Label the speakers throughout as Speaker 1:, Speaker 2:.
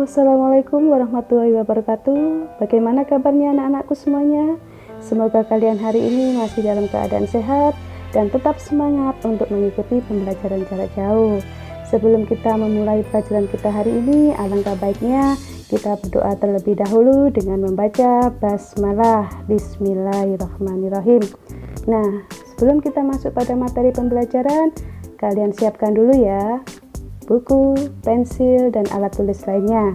Speaker 1: Halo, assalamualaikum warahmatullahi wabarakatuh. Bagaimana kabarnya anak-anakku semuanya? Semoga kalian hari ini masih dalam keadaan sehat dan tetap semangat untuk mengikuti pembelajaran jarak jauh. Sebelum kita memulai pelajaran kita hari ini, alangkah baiknya kita berdoa terlebih dahulu dengan membaca basmalah. Bismillahirrahmanirrahim. Nah, sebelum kita masuk pada materi pembelajaran, kalian siapkan dulu ya buku, pensil, dan alat tulis lainnya.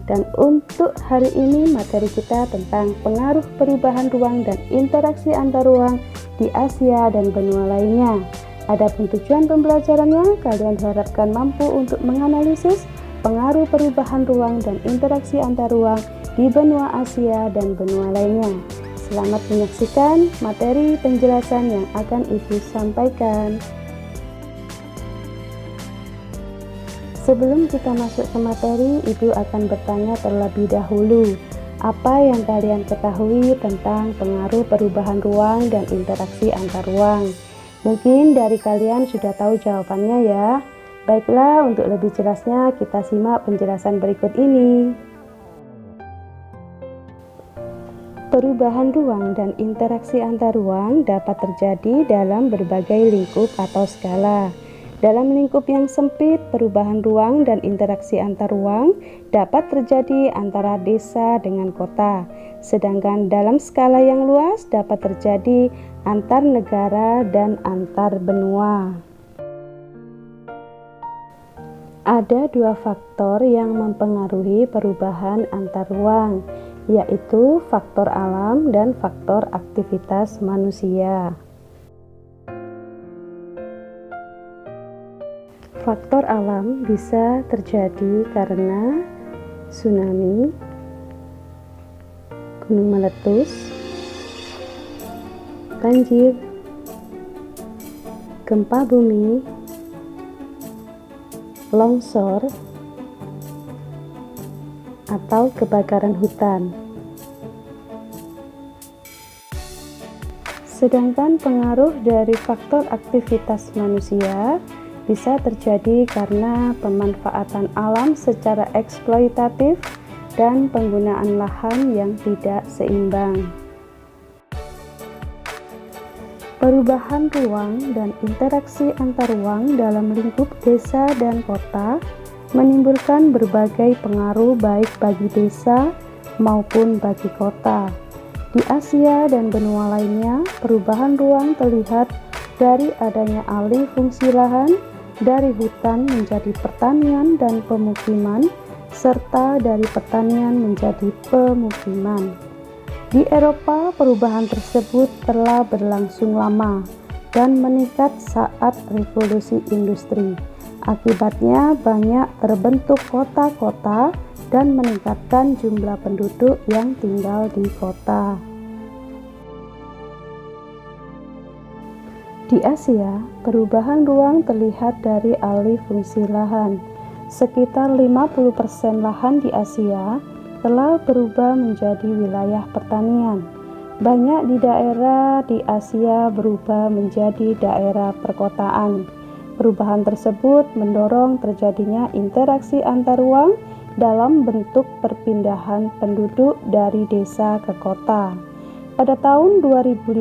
Speaker 1: Dan untuk hari ini materi kita tentang pengaruh perubahan ruang dan interaksi antar ruang di Asia dan benua lainnya. Adapun tujuan pembelajarannya, kalian diharapkan mampu untuk menganalisis pengaruh perubahan ruang dan interaksi antar ruang di benua Asia dan benua lainnya. Selamat menyaksikan materi penjelasan yang akan Ibu sampaikan. Sebelum kita masuk ke materi, Ibu akan bertanya terlebih dahulu, apa yang kalian ketahui tentang pengaruh perubahan ruang dan interaksi antar ruang? Mungkin dari kalian sudah tahu jawabannya ya. Baiklah, untuk lebih jelasnya kita simak penjelasan berikut ini. Perubahan ruang dan interaksi antar ruang dapat terjadi dalam berbagai lingkup atau skala. Dalam lingkup yang sempit, perubahan ruang dan interaksi antar ruang dapat terjadi antara desa dengan kota. Sedangkan dalam skala yang luas dapat terjadi antar negara dan antar benua. Ada dua faktor yang mempengaruhi perubahan antar ruang, yaitu faktor alam dan faktor aktivitas manusia. Faktor alam bisa terjadi karena tsunami, gunung meletus, banjir, gempa bumi, longsor, atau kebakaran hutan. Sedangkan pengaruh dari faktor aktivitas manusia bisa terjadi karena pemanfaatan alam secara eksploitatif dan penggunaan lahan yang tidak seimbang. Perubahan ruang dan interaksi antar ruang dalam lingkup desa dan kota menimbulkan berbagai pengaruh baik bagi desa maupun bagi kota. Di Asia dan benua lainnya, perubahan ruang terlihat dari adanya alih fungsi lahan dari hutan menjadi pertanian dan pemukiman, serta dari pertanian menjadi pemukiman. Di Eropa, perubahan tersebut telah berlangsung lama dan meningkat saat revolusi industri. Akibatnya banyak terbentuk kota-kota dan meningkatkan jumlah penduduk yang tinggal di kota. Di Asia, perubahan ruang terlihat dari alih fungsi lahan. Sekitar 50% lahan di Asia telah berubah menjadi wilayah pertanian. Banyak di daerah di Asia berubah menjadi daerah perkotaan. Perubahan tersebut mendorong terjadinya interaksi antar ruang dalam bentuk perpindahan penduduk dari desa ke kota. Pada tahun 2015,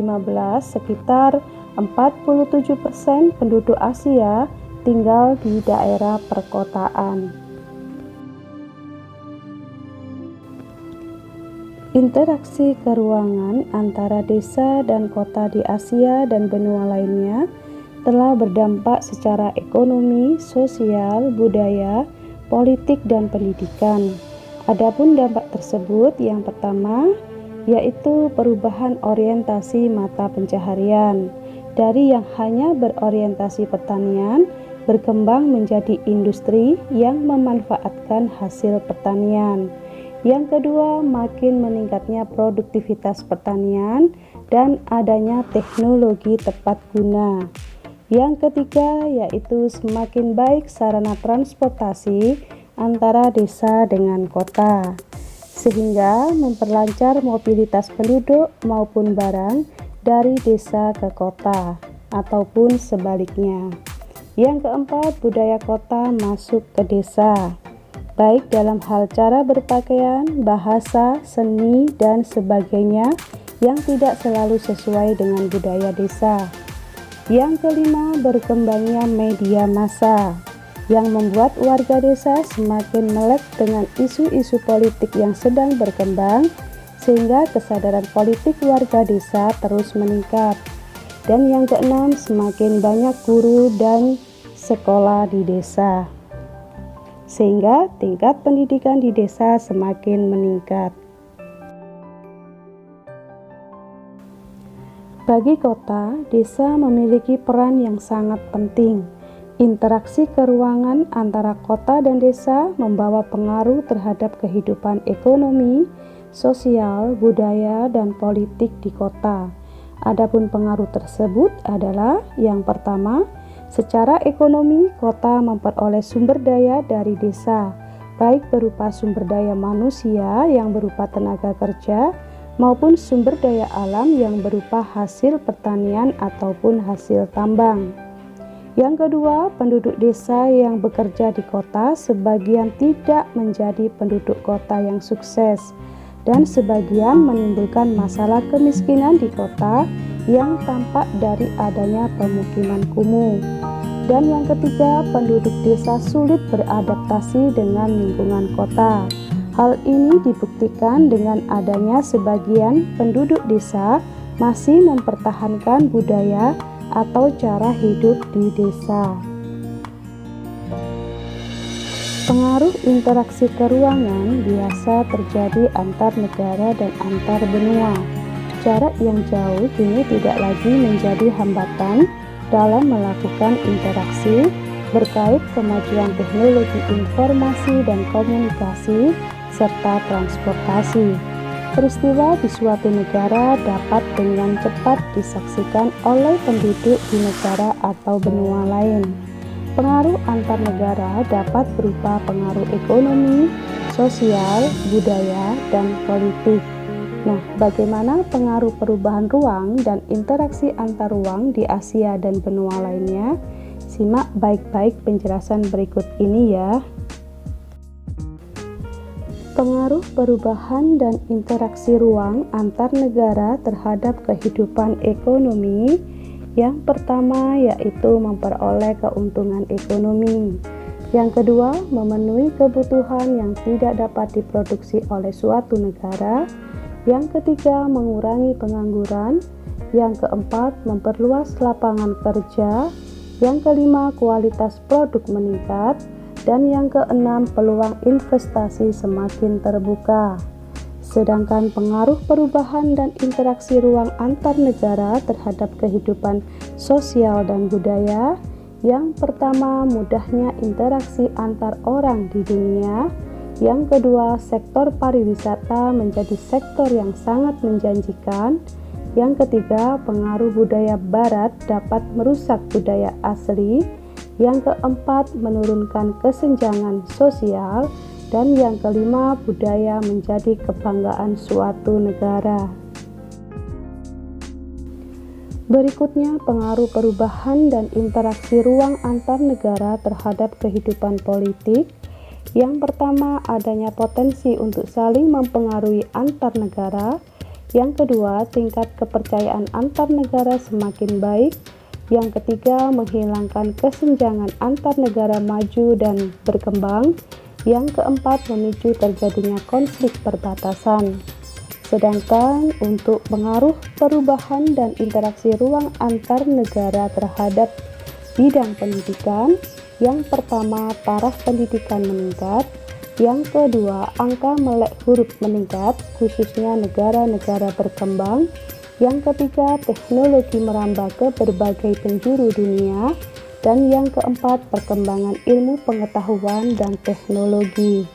Speaker 1: sekitar 47% penduduk Asia tinggal di daerah perkotaan. Interaksi keruangan antara desa dan kota di Asia dan benua lainnya telah berdampak secara ekonomi, sosial, budaya, politik, dan pendidikan. Adapun dampak tersebut, yang pertama yaitu perubahan orientasi mata pencaharian. Dari yang hanya berorientasi pertanian, berkembang menjadi industri yang memanfaatkan hasil pertanian. Yang kedua, makin meningkatnya produktivitas pertanian dan adanya teknologi tepat guna. Yang ketiga, yaitu semakin baik sarana transportasi antara desa dengan kota, sehingga memperlancar mobilitas penduduk maupun barang dari desa ke kota ataupun sebaliknya. Yang keempat, budaya kota masuk ke desa. baik dalam hal cara berpakaian, bahasa, seni, dan sebagainya yang tidak selalu sesuai dengan budaya desa. Yang kelima, berkembangnya media massa yang membuat warga desa semakin melek dengan isu-isu politik yang sedang berkembang, sehingga kesadaran politik warga desa terus meningkat. Dan yang keenam, semakin banyak guru dan sekolah di desa, sehingga tingkat pendidikan di desa semakin meningkat. Bagi kota, desa memiliki peran yang sangat penting. Interaksi keruangan antara kota dan desa membawa pengaruh terhadap kehidupan ekonomi, sosial, budaya, dan politik di kota. Adapun pengaruh tersebut adalah yang pertama, secara ekonomi, kota memperoleh sumber daya dari desa, baik berupa sumber daya manusia yang berupa tenaga kerja, maupun sumber daya alam yang berupa hasil pertanian ataupun hasil tambang. Yang kedua, penduduk desa yang bekerja di kota sebagian tidak menjadi penduduk kota yang sukses, dan sebagian menimbulkan masalah kemiskinan di kota yang tampak dari adanya pemukiman kumuh. Dan yang ketiga, penduduk desa sulit beradaptasi dengan lingkungan kota. Hal ini dibuktikan dengan adanya sebagian penduduk desa masih mempertahankan budaya atau cara hidup di desa. Pengaruh interaksi keruangan biasa terjadi antar negara dan antar benua. Jarak yang jauh kini tidak lagi menjadi hambatan dalam melakukan interaksi berkait kemajuan teknologi informasi dan komunikasi serta transportasi. Peristiwa di suatu negara dapat dengan cepat disaksikan oleh penduduk di negara atau benua lain. Pengaruh antar negara dapat berupa pengaruh ekonomi, sosial, budaya, dan politik. Nah, bagaimana pengaruh perubahan ruang dan interaksi antar ruang di Asia dan benua lainnya? Simak baik-baik penjelasan berikut ini ya. Pengaruh perubahan dan interaksi ruang antar negara terhadap kehidupan ekonomi. Yang pertama yaitu memperoleh keuntungan ekonomi. Yang kedua, memenuhi kebutuhan yang tidak dapat diproduksi oleh suatu negara. Yang ketiga, mengurangi pengangguran. Yang keempat, memperluas lapangan kerja. Yang kelima, kualitas produk meningkat. Dan yang keenam, peluang investasi semakin terbuka. Sedangkan pengaruh perubahan dan interaksi ruang antar negara terhadap kehidupan sosial dan budaya. Yang pertama, mudahnya interaksi antar orang di dunia. Yang kedua, sektor pariwisata menjadi sektor yang sangat menjanjikan. Yang ketiga, pengaruh budaya barat dapat merusak budaya asli. Yang keempat, menurunkan kesenjangan sosial. Dan yang kelima, budaya menjadi kebanggaan suatu negara. Berikutnya, pengaruh perubahan dan interaksi ruang antar negara terhadap kehidupan politik. Yang pertama, adanya potensi untuk saling mempengaruhi antar negara. Yang kedua, tingkat kepercayaan antar negara semakin baik. Yang ketiga, menghilangkan kesenjangan antar negara maju dan berkembang. Yang keempat, memicu terjadinya konflik perbatasan. Sedangkan untuk pengaruh perubahan dan interaksi ruang antar negara terhadap bidang pendidikan, yang pertama, taraf pendidikan meningkat. Yang kedua, angka melek huruf meningkat, khususnya negara-negara berkembang. Yang ketiga, teknologi merambah ke berbagai penjuru dunia. Dan yang keempat, perkembangan ilmu pengetahuan dan teknologi.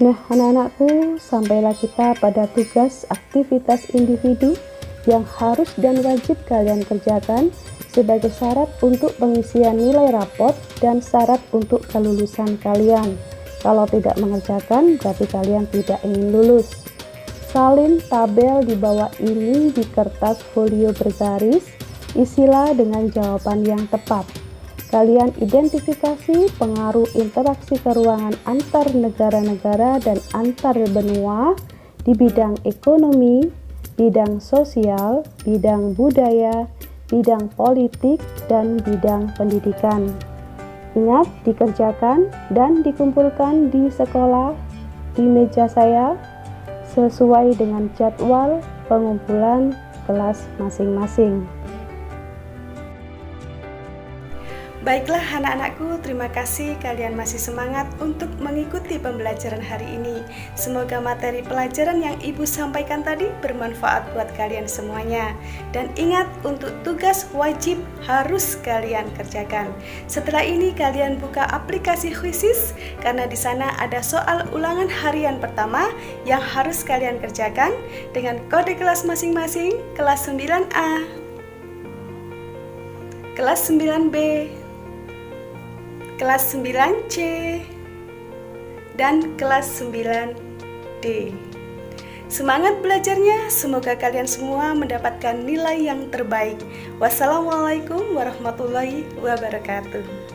Speaker 1: Nah, anak-anakku, sampailah kita pada tugas aktivitas individu yang harus dan wajib kalian kerjakan sebagai syarat untuk pengisian nilai rapot dan syarat untuk kelulusan kalian. Kalau tidak mengerjakan, berarti kalian tidak ingin lulus. Salin tabel di bawah ini di kertas folio bergaris, isilah dengan jawaban yang tepat. Kalian identifikasi pengaruh interaksi keuangan antar negara-negara dan antar benua di bidang ekonomi, bidang sosial, bidang budaya, bidang politik, dan bidang pendidikan. Ingat, dikerjakan dan dikumpulkan di sekolah, di meja saya, sesuai dengan jadwal pengumpulan kelas masing-masing.
Speaker 2: Baiklah anak-anakku, terima kasih kalian masih semangat untuk mengikuti pembelajaran hari ini. Semoga materi pelajaran yang Ibu sampaikan tadi bermanfaat buat kalian semuanya. Dan ingat, untuk tugas wajib harus kalian kerjakan. Setelah ini kalian buka aplikasi Quizzes karena di sana ada soal ulangan harian pertama yang harus kalian kerjakan dengan kode kelas masing-masing, kelas 9A, kelas 9B, kelas 9C, dan kelas 9D. Semangat belajarnya, semoga kalian semua mendapatkan nilai yang terbaik. Wassalamualaikum warahmatullahi wabarakatuh.